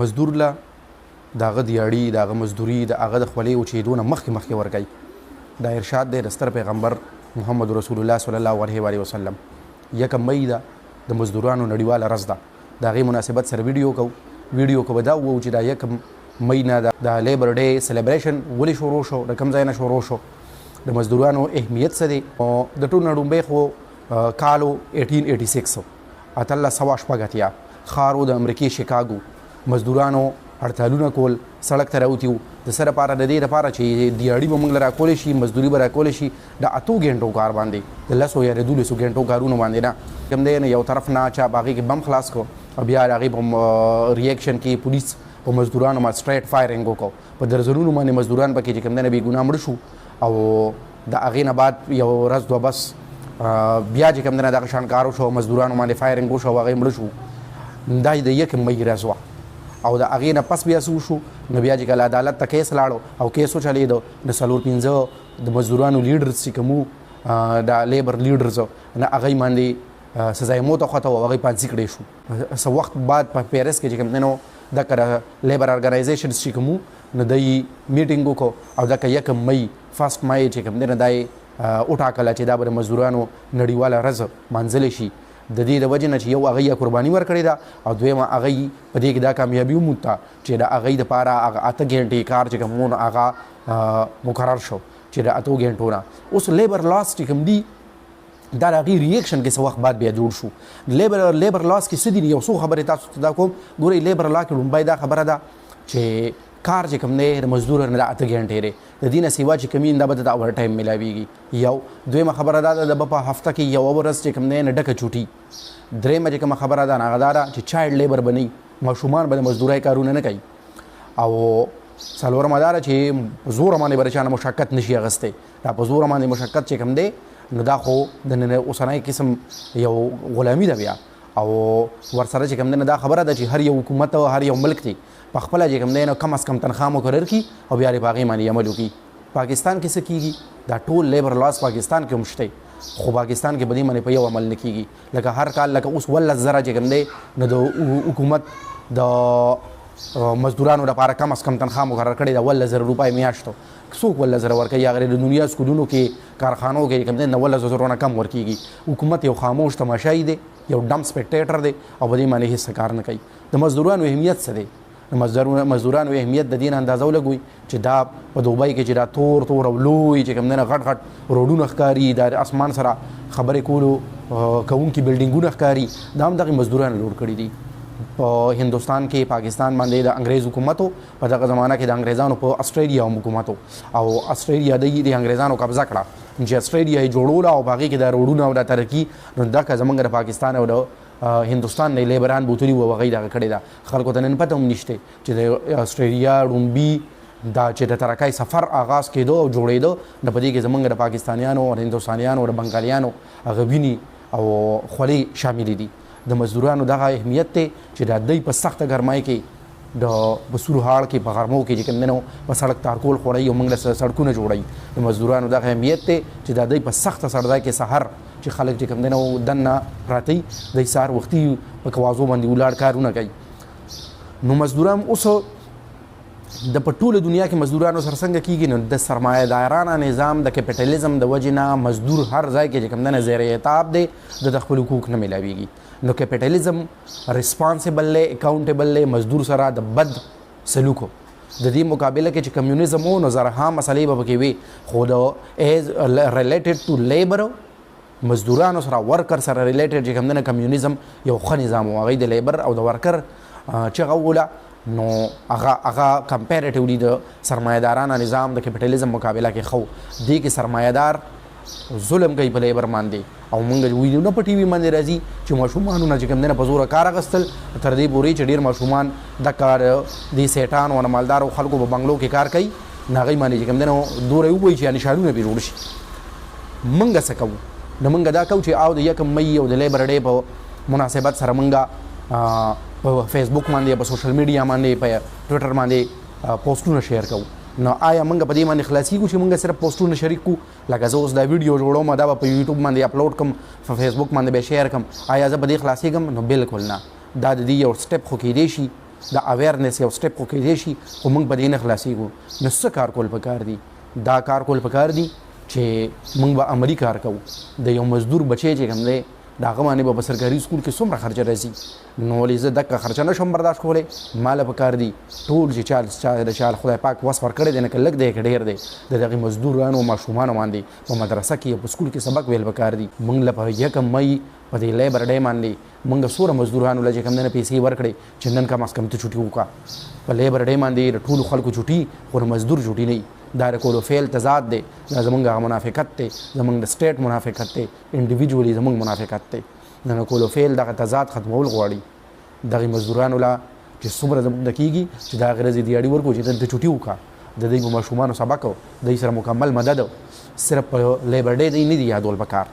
مزدور له دغه دیاړي دغه مزدوري د هغه د خولې اوچېدو نه مخکې ورکوي. دا ارشاد دی د ستر پیغمبر محمد رسول الله صلی الله علیه وسلم. 1 مئی ده د مزدورانو نړیواله ورځ ده. د هغې مناسبت سره ویډیو کو به دا ووایو چې دا 1 مئی نه د لیبر ډے سیلیبریشن ولې شروع شو، د کوم ځای نه شروع شو، د مزدورانو اهمیت څه دی. د ټول نه ډومبی خو کالو 1886 1880 خارو د امریکې شیکاګو مزدورانو هړتالونه کول، سړک ته راوتي وو د څه لپاره؟ د دې لپاره چې دیاړي به موږ له راکولی شي، مزدوري به راکولی شي د 8 غنټو کار باندې، د 10 یا 12 غنټو کارونو باندې نه. کوم دی یو طرف نه چا باغې کې بم خلاص کو او بیا هغې په ریاکشن کې پولیس په مزدورانو باندې سټریټ فایرنګ وکړو. په درزنونو باندې مزدوران پکې چې کوم دی نه بېګناه مړه شو او د هغې نه بعد یو ورځ دوه بس بیا چې کوم دی نه دغه شان کار وشو، مزدورانو باندې فایرنګ وشو او هغې مړه شو. دا د 1 مئی ورځ وه او د هغې نه پس بیا څه وشو نو بیا چې کله عدالت ته کیس لاړو او کیس وچلېدو د 4-5 د مزدورانو لیډرز چې کوم د لیبر لیډرز نه هغې باندې سزای موت وخوته او هغې پانسي کړی شو. څه وخت بعد په پیرس کې چې کوم دی نو دغه لیبر ارګنایزیشنز چې کوم نو دوی میټینګ وکړو او دغه 1 مئی 1 مئی چې کوم دی نه دا یې وټاکله چې دا به د مزدورانو نړیواله ورځ مانځلی شي. د دې د وجې نه چې یو هغې قرباني ورکړې ده او دویمه هغې په دې کې دا کامیابي وموته چې د هغې دپاره هغه 8 غنټې کار چې کوم نو هغه مقرر شو چې د 8 غنټو نه. اوس لیبر لاس چې کوم دي دا د هغې ریاکشن کې څه وخت بعد بیا جوړ شو. لیبر لاس کې څه دي؟ یو څو خبرې تاسو ته دا کوم. ګورئ لیبر لا کې لومبی دا خبره ده چې کار چې کوم دی د مزدور نه د 8 غنټې دی، د دې نه سیوا چې کوم دا به د اوور ټایم میلاویږي. یو دویمه خبره دا ده د به په هفته کې یو ورځ چې کوم دی نه ډکه چوټي. درېیمه چې کومه خبره ده هغه دا ده چې چایلډ لیبر به نه وي، ماشومان به د مزدورۍ کارونه نه کوي. او څلورمه دا ده چې په زوره باندې به د چا نه مشقت نشي اخیستی. دا په زوره باندې مشقت چې کوم دی نو دا خو د اوسنی قسم یو غلامي ده بیا. او ورسره چې کوم دی نه دا خبره ده چې هر یو حکومت او هر یو ملک دی په خپله چې کوم دی نو کم از کم تنخواه مقرر کړي او بیا یې په هغې باندې عمل وکړي. پاکستان کې څه کېږي؟ دا ټول لیبر لاس پاکستان کې هم شته خو پاکستان کې به دې باندې په یو عمل نه کېږي. لکه هر کال لکه اوس 18,000 چې کوم دی نو د حکومت د مزدورانو لپاره کم از کم تنخواه مقرر کړې ده 18,000 روپۍ میاشتو. څوک 18,000 ورکوي؟ هغه د دنیا سکولونو کې کارخانو کې کوم دی 18,000 نه کم ورکېږي. حکومت یو خاموش تماشایي دی، یو ډم سپیکټیټر دی او په دې باندې هېڅ کار نه کوي. د مزدورانو اهمیت څه دی؟ د مزدورانو اهمیت د دې نه اندازه ولګوئ چې دا په دوبۍ کې چې دا تور او لوی چې کوم دی نه غټ روډونه ښکاري، د اسمان سره خبرې کولو کوونکي بلډینګونه ښکاري، دا هم دغې مزدورانو لوړ کړي دي. په هندوستان کې پاکستان باندې د انګریز حکومتو په دغه زمانه کې د انګریزانو په استرالیا هم حکومتو او استرالیا د انګریزانو قبضه کړه چې استرالیا یې جوړوله او په هغې کې د روډونه او د ترقي نو دغه زموږ د پاکستان او د هندوستان نه لیبران بوتلي وو هغې دغه کړې ده. خلکو ته نن پته هم نشته چې د استرالیا ړومبي دا چې د ترقۍ سفر آغاز کېدو او جوړېدو نو په دې کې زموږ د پاکستانیانو او هندوستانیانو او د بنګالیانو هغه وینې او خولې شاملې دي. د مزدورانو دغه اهمیت دی چې د دوی په سخته ګرمۍ کې د بسور هاړ کې په غرمو کې چې کوم دی نو په سړک تارکول خوړوي او موږ له سړکونه جوړوي. د مزدورانو دغه اهمیت دی چې د دوی په سخته سړځای کې سحر چې خلک چې کوم دی نو دننه پراته وي دوی سهار وختي په کوازو باندې ولاړ کارونه کوي. نو مزدوران اوس د په ټوله دنیا کې مزدورانو سره څنګه کېږي؟ نو د سرمایه دارانه نظام د کیپیټالیزم د وجې نه مزدور هر ځای کې چې کوم دی نه زیر عتاب دی، د خپل حقوق نه میلاویږي. نو کیپیټالیزم ریسپانسیبل دی، اکاونټیبل دی مزدور سره د بد سلوکو. د دې مقابله کې چې کمیونیزم و نو زرها مسلې به پکې وي خو د ایز ریلیټډ ټو لیبر مزدورانو سره ورکر سره ریلیټډ چې کوم دی نه کمیونیزم یو ښه نظام و. هغوی د لیبر او د ورکر چغه ووله نو هغه کمپیریټیولی د سرمایه‌دارانه نظام د کیپیټالیزم مقابله کې ښه و. دې کې سرمایه‌دار ظلم کوي په لیبر باندې او موږ وینو په ټي وي باندې راځي چې ماشومانو نه چې کوم دی نه په زوره کار اخیستل تر دې پورې چې ډېر ماشومان د کار دې سیټانو او مالدارو خلکو په بنګلو کې کار کوي نو هغوی باندې چې کوم دی نو دوره یې ووایي چې نشانونه پرې جوړ شي. موږ څه کوو؟ نو موږ دا کوو چې او د 1 مئی او د لیبر ډے په مناسبت سره موږ په فیسبوک باندې په سوشل میډیا باندې په ټویټر باندې پوسټونه شیر کوو. نو آیا موږ په دې باندې خلاصېږو چې موږ صرف پوسټونه شریک کړو؟ لکه زه اوس دا ویډیو جوړوم دا به په یوټیوب باندې اپلوډ کړم، په فیسبوک باندې به شیر کړم، آیا زه په دې خلاصېږم؟ نو بالکل نه. دا د دې یو سټپ خو کېدی شي د اویرنس یو سټپ خو کېدی شي خو موږ په دې نه خلاصېږو. نو څه کار کول پکار دي؟ دا کار کول پکار دي چې موږ به عملي کار کوو. د یو مزدور بچی چې کوم دی د هغه باندې به په سرکاري سکول کې څومره خرچه راځي، نو ولې زه دغه خرچه نشم برداشت کولی. ماله پکار دي ټول چې چا د چا خدای پاک وس ورکړی دی، نه که لږ دی که ډېر دی، د دغې مزدورانو ماشومانو باندې په مدرسه کې یا په سکول کې سبق ویل پکار دي. موږ له په 1 مۍ په دې لیبر ډے باندې موږ څومره مزدورانو له چې کوم دی نه پیسې ورکړې چې نن کم از کم ته چوټي وکړه. په لیبر ډے باندې د ټولو خلکو چوټي، خو د مزدور چوټي نه وي. دا د کولو فیل تضاد دی، دا زمونږ هغه منافقت دی، زمونږ د سټیټ منافقت دی، انډیویجولي زمونږ منافقت دی. د کولو فیل دغه تضاد ختمول غواړي. دغه مزدورانو لا چې څومره زمونږ د کېږي چې د هغې ورځې دیاړي ورکړو چې دلته چوټي وکړه، د دوی په ماشومانو سبق و، دوی سره مکمل مدد، صرف په لیبر ډے دوی نه دي یادول پکار.